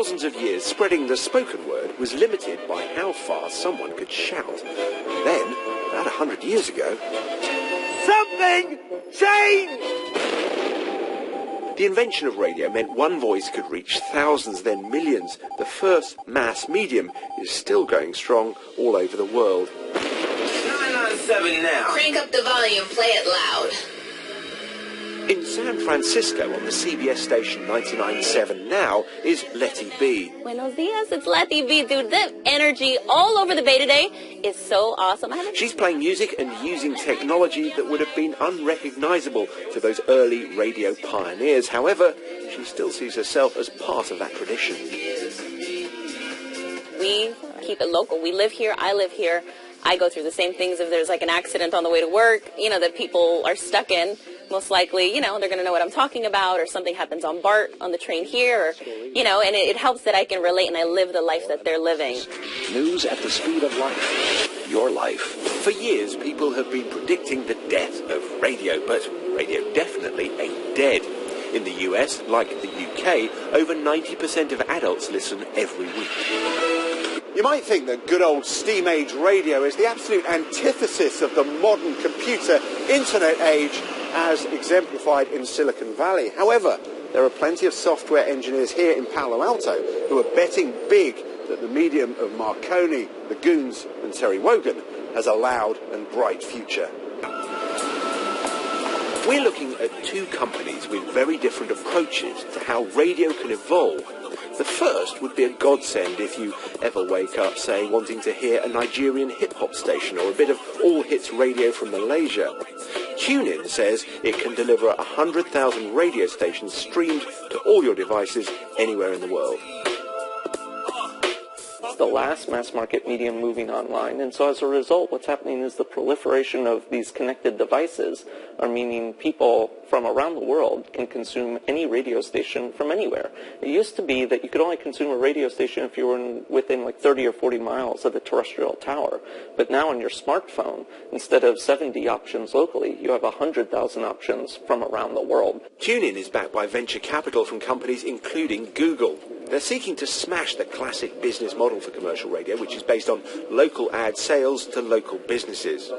thousands of years, spreading the spoken word was limited by how fast someone could shout. Then, about 100 years ago, something changed! The invention of radio meant one voice could reach thousands, then millions. The first mass medium is still going strong all over the world. 997 now. Crank up the volume, play it loud. In San Francisco, on the CBS station 99.7 now, is Letty B. Buenos dias, it's Letty B, dude. The energy all over the Bay today is so awesome. She's playing music and using technology that would have been unrecognizable to those early radio pioneers. However, she still sees herself as part of that tradition. We keep it local. We live here. I live here. I go through the same things. If there's like an accident on the way to work, that people are stuck in, most likely, they're going to know what I'm talking about, or something happens on BART on the train here, or, and it helps that I can relate and I live the life that they're living. News at the speed of life. Your life. For years, people have been predicting the death of radio, but radio definitely ain't dead. In the US, like the UK, over 90% of adults listen every week. You might think that good old steam age radio is the absolute antithesis of the modern computer internet age as exemplified in Silicon Valley. However, there are plenty of software engineers here in Palo Alto who are betting big that the medium of Marconi, the Goons and Terry Wogan has a loud and bright future. We're looking at two companies with very different approaches to how radio can evolve. The first would be a godsend if you ever wake up, say, wanting to hear a Nigerian hip-hop station or a bit of all-hits radio from Malaysia. TuneIn says it can deliver 100,000 radio stations streamed to all your devices anywhere in the world. The last mass market medium moving online, and so as a result what's happening is the proliferation of these connected devices are meaning people from around the world can consume any radio station from anywhere. It used to be that you could only consume a radio station if you were within like 30 or 40 miles of the terrestrial tower, but now on your smartphone, instead of 70 options locally, you have 100,000 options from around the world. TuneIn is backed by venture capital from companies including Google. They're seeking to smash the classic business model for commercial radio, which is based on local ad sales to local businesses.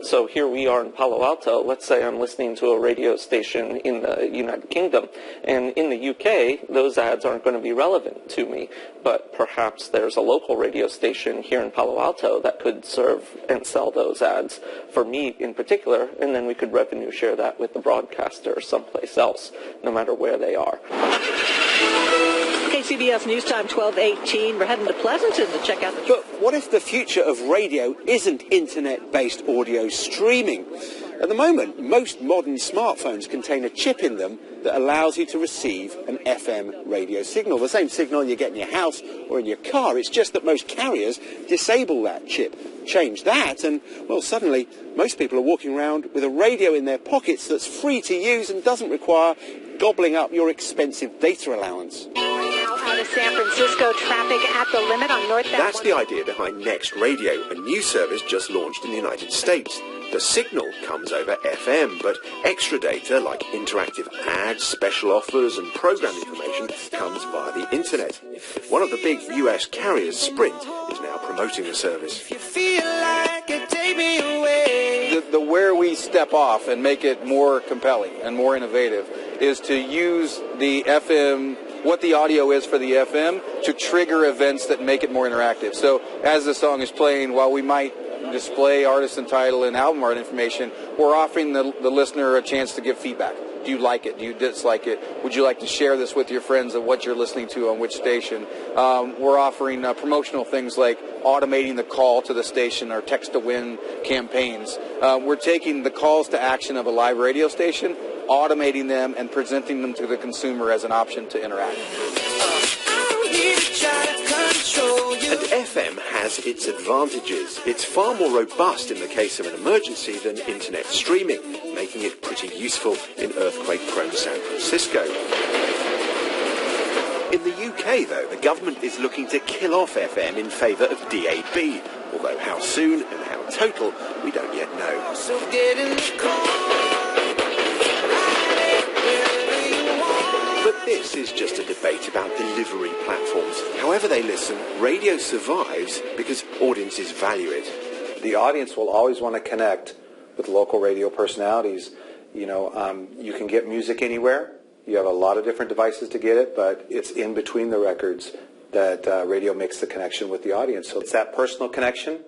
So here we are in Palo Alto. Let's say I'm listening to a radio station in the United Kingdom, and in the UK, those ads aren't going to be relevant to me, but perhaps there's a local radio station here in Palo Alto that could serve and sell those ads for me in particular, and then we could revenue share that with the broadcaster someplace else, no matter where they are. KCBS News Time 12:18. We're heading to Pleasanton to check out the... But what if the future of radio isn't internet-based audio streaming? At the moment, most modern smartphones contain a chip in them that allows you to receive an FM radio signal. The same signal you get in your house or in your car. It's just that most carriers disable that chip. Change that and, well, suddenly most people are walking around with a radio in their pockets that's free to use and doesn't require gobbling up your expensive data allowance. Out of San Francisco, traffic at the limit on northbound. That's the idea behind Next Radio, a new service just launched in the United States. The signal comes over FM, but extra data like interactive ads, special offers and program information comes via the internet. One of the big US carriers, Sprint, is now promoting the service. If you feel like it, take me away. The where we step off and make it more compelling and more innovative is to use the FM, what the audio is for the FM, to trigger events that make it more interactive. So as the song is playing, while we might display artist and title and album art information, we're offering the listener a chance to give feedback. Do you like it? Do you dislike it? Would you like to share this with your friends of what you're listening to on which station? We're offering promotional things like automating the call to the station or text-to-win campaigns. We're taking the calls to action of a live radio station, automating them, and presenting them to the consumer as an option to interact. And FM has its advantages. It's far more robust in the case of an emergency than internet streaming, making it pretty useful in earthquake-prone San Francisco. In the UK, though, the government is looking to kill off FM in favour of DAB, although how soon and how total, we don't yet know. So get in the car. But This is just a debate about delivery platforms. However they listen, radio survives because audiences value it. The audience will always want to connect with local radio personalities. You know, you can get music anywhere. You have a lot of different devices to get it, but it's in between the records that radio makes the connection with the audience. So it's that personal connection.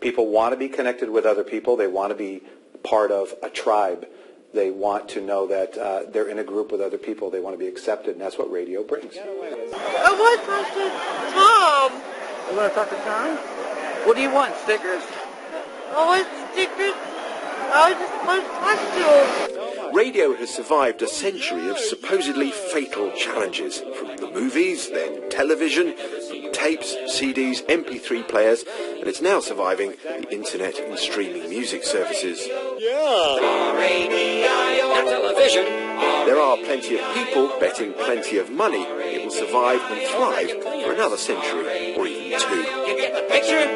People want to be connected with other people. They want to be part of a tribe. They want to know that they're in a group with other people. They want to be accepted, and that's what radio brings. I want to talk to Tom. You want to talk to Tom? What do you want, stickers? I want stickers. I just want to talk to him. Radio has survived a century of supposedly fatal challenges, from the movies, then television, tapes, CDs, MP3 players, and it's now surviving the internet and streaming music services. Television. There are plenty of people betting plenty of money it will survive and thrive for another century or even two. You get the picture?